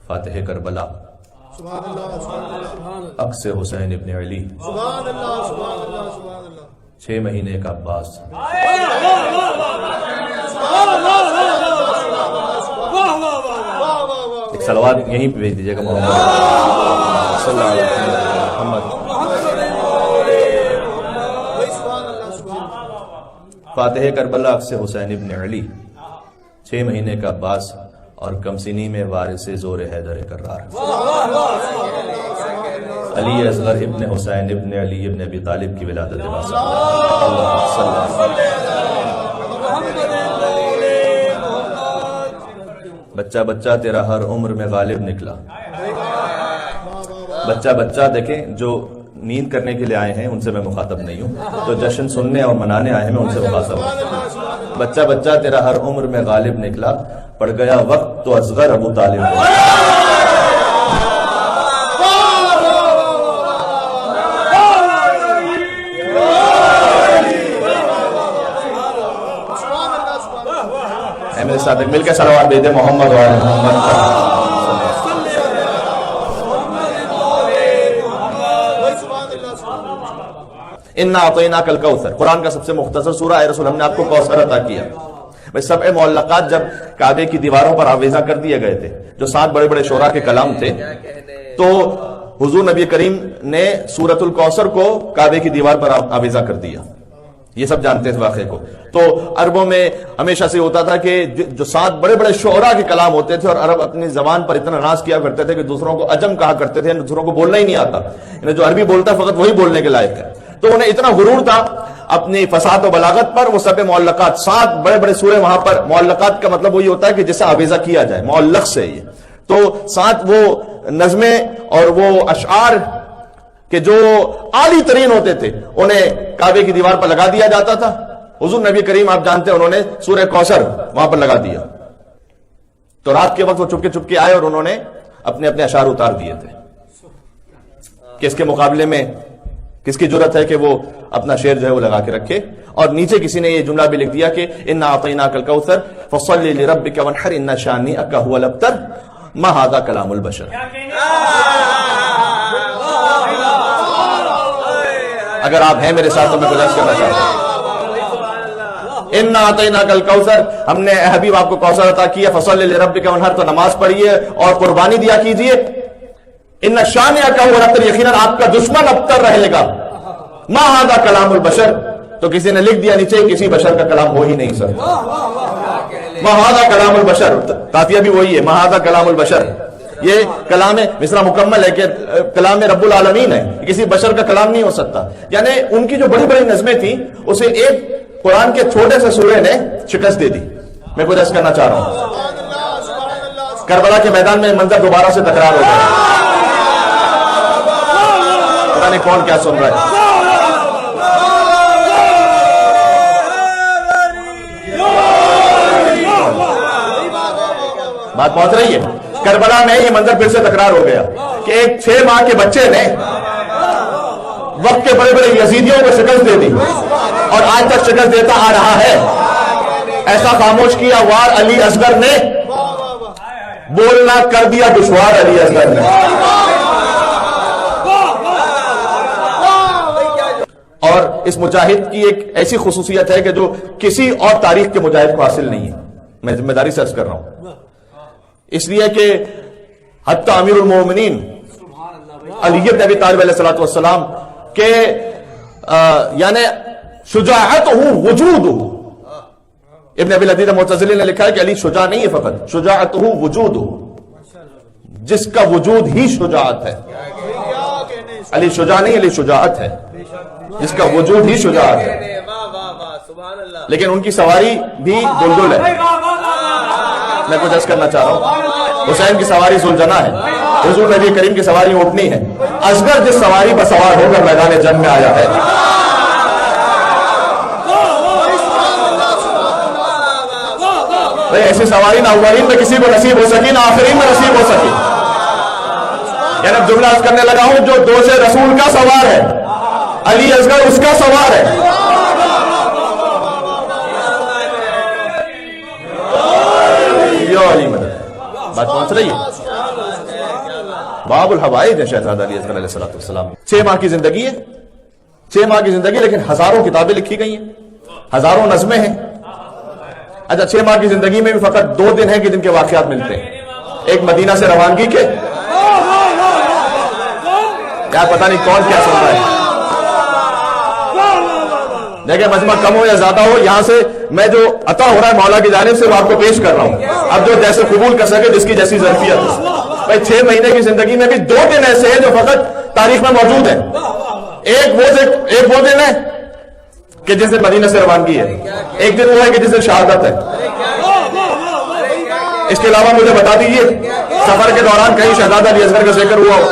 فاتح کربلا عکس حسین ابن علی 6 مہینے کا عباس ایک صلوات یہیں پہ بھیج دیجیے گا محمد صلی اللہ علیہ وسلم محمد فاتح کربلا عکس حسین ابن علی 6 مہینے کا عباس اور کمسینی میں وارث زور حیدر کرار علی اصغر ابن حسین ابن علی ابن ابی طالب کی ولادت بچہ بچہ تیرا ہر عمر میں غالب نکلا. بچہ بچہ دیکھیں جو نیند کرنے کے لیے آئے ہیں ان سے میں مخاطب نہیں ہوں, تو جشن سننے اور منانے آئے ہیں میں ان سے مخاطب ہوں. بچہ بچہ تیرا ہر عمر میں غالب نکلا, پڑ گیا وقت تو اصغر ابو طالب میرے ساتھ مل کے صلوات دے دے محمد و آل محمد. انا اعطیناک الکوثر قرآن کا سب سے مختصر سورہ ہے. رسول ہم نے آپ کو کوثر عطا کیا. بھئی سبع معلقات جب کعبے کی دیواروں پر آویزاں کر دیے گئے تھے, جو 7 بڑے بڑے شعراء کے کلام تھے, تو حضور نبی کریم نے سورۃ الکوثر کو کعبے کی دیوار پر آویزاں کر دیا. یہ سب جانتے تھے واقعے کو. تو عربوں میں ہمیشہ سے ہوتا تھا کہ جو 7 بڑے بڑے شعراء کے کلام ہوتے تھے, اور عرب اپنی زبان پر اتنا ناز کیا کرتے تھے کہ دوسروں کو عجم کہا کرتے تھے, دوسروں کو بولنا ہی نہیں آتا. جو عربی بولتا فقط وہی بولنے کے لائق ہے. تو انہیں اتنا غرور تھا اپنی فصاحت و بلاغت پر, وہ سب معلقات 7 بڑے بڑے سورے وہاں پر. معلقات کا مطلب وہی ہوتا ہے کہ جسے آویزہ کیا جائے, معلق سے یہ. تو 7 وہ نظمیں اور وہ اشعار کہ جو عالی ترین ہوتے تھے انہیں کعبے کی دیوار پر لگا دیا جاتا تھا. حضور نبی کریم آپ جانتے ہیں انہوں نے سورہ کوثر وہاں پر لگا دیا. تو رات کے وقت وہ چپکے چپکے آئے اور انہوں نے اپنے اپنے اشعار اتار دیے تھے. کس کے مقابلے میں کس کی جرت ہے کہ وہ اپنا شعر جو ہے وہ لگا کے رکھے. اور نیچے کسی نے یہ جملہ بھی لکھ دیا کہ انا اعطیناک الکوثر فصلی لربک وانحر ان شانئک هو الابتر ما هذا کلام البشر. اگر آپ ہیں میرے ساتھ تو میں گزارش کرنا چاہتا ہوں. انا اعطیناک الکوثر, ہم نے اے حبیب آپ کو کوثر عطا کیا. فصلی لربک وانحر, تو نماز پڑھیے اور قربانی دیا کیجیے. ان شانئک هو الابتر, یقیناً آپ کا دشمن ابتر رہے گا. ما ھذا کلام البشر, تو کسی نے لکھ دیا نیچے کسی بشر کا کلام ہو ہی نہیں سکتا. ما ھذا کلام البشر, قافیہ بھی وہی ہے, ما ھذا کلام البشر. یہ کلام مصرع مکمل ہے کہ کلام رب العالمین ہے, کسی بشر کا کلام نہیں ہو سکتا. یعنی ان کی جو بڑی بڑی نظمیں تھیں اسے ایک قرآن کے چھوٹے سے سورے نے شکست دے دی. میں گزارش کرنا چاہ رہا ہوں, کربلا کے میدان میں منظر دوبارہ سے تکرار ہو گیا. پتہ نہیں کون کیا سن رہا ہے. بات پہنچ رہی ہے. کربلا میں یہ منظر پھر سے تکرار ہو گیا کہ ایک 6 ماہ کے بچے نے وقت کے بڑے بڑے یزیدیوں کو شکست دے دی, اور آج تک شکست دیتا آ رہا ہے. ایسا خاموش کیا وار علی اصغر نے, بولنا کر دیا دشوار علی اصغر نے. اور اس مجاہد کی ایک ایسی خصوصیت ہے کہ جو کسی اور تاریخ کے مجاہد کو حاصل نہیں ہے. میں ذمہ داری سے عرض کر رہا ہوں, اس لیے کہ حتی امیر المومنین علی بن ابی طالب علیہ السلام کے یعنی شجاعت وجود. ابن ابی العدید معتزلی نے لکھا ہے کہ علی شجاع نہیں ہے, فقط شجاعت وجود, جس کا وجود ہی شجاعت ہے. علی شجاع نہیں, علی شجاعت ہے, جس کا وجود ہی شجاعت ہے. لیکن ان کی سواری بھی دلدل ہے. میں کچھ عرض کرنا چاہ رہا ہوں, حسین کی سواری ذوالجناح ہے, حضور نبی کریم کی سواری اونٹنی ہے. اصغر جس سواری پر سوار ہو کر میدان جنگ میں آیا ہے, ایسی سواری نہ اولین میں کسی کو نصیب ہو سکی, نہ آخرین میں نصیب ہو سکی. یعنی اب جملہ عرض کرنے لگا ہوں, جو 2 سے رسول کا سوار ہے, علی اصغر اس کا سوار ہے. علی مدد. بات پہنچ رہی ہے. باب الحوائج ہے شہزادہ علی اصغر علیہ السلام. 6 ماہ کی زندگی ہے، 6 ماہ کی زندگی، لیکن ہزاروں کتابیں لکھی گئی ہیں، ہزاروں نظمیں ہیں. اچھا 6 ماہ کی زندگی میں بھی فقط 2 دن ہیں کہ جن کے واقعات ملتے ہیں. ایک مدینہ سے روانگی کے، کیا پتہ نہیں کون کیا سن رہا ہے. دیکھیں مجمع کم ہو یا زیادہ ہو، یہاں سے میں جو عطا ہو رہا ہے مولا کی جانب سے وہ آپ کو پیش کر رہا ہوں. اب جو جیسے قبول کر سکے جس کی جیسی ظرفیت ہے. بھائی 6 مہینے کی زندگی میں بھی 2 دن ایسے ہیں جو فقط تاریخ میں موجود ہیں. ایک وہ دن ہے کہ جس دن مدینہ سے روانگی ہے، ایک دن وہ ہے کہ جس دن شہادت ہے. اس کے علاوہ مجھے بتا دیجیے سفر کے دوران کہیں شہزادہ علی اصغر کا ذکر ہوا ہو.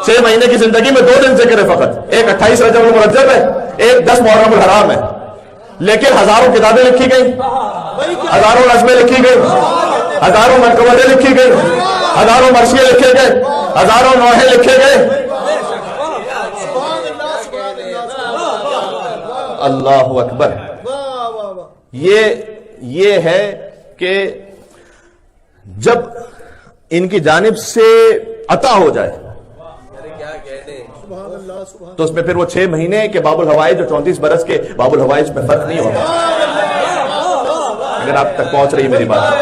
6 مہینے کی زندگی میں 2 دن ذکر ہے فقط. ایک 28 رجب المرجب ہے، ایک 10 محرم الحرام ہے. لیکن ہزاروں کتابیں لکھی گئی، ہزاروں نظمیں لکھی گئی، ہزاروں منقبتیں لکھی گئی، ہزاروں مرثیے لکھے گئے، ہزاروں نوحے لکھے گئے. اللہ اکبر. یہ ہے کہ جب ان کی جانب سے عطا ہو جائے تو اس میں پھر وہ 6 مہینے کے باب الحوائج اور 34 برس کے باب الحوائج میں فرق نہیں ہوتا. اگر آپ تک پہنچ رہی میری بات.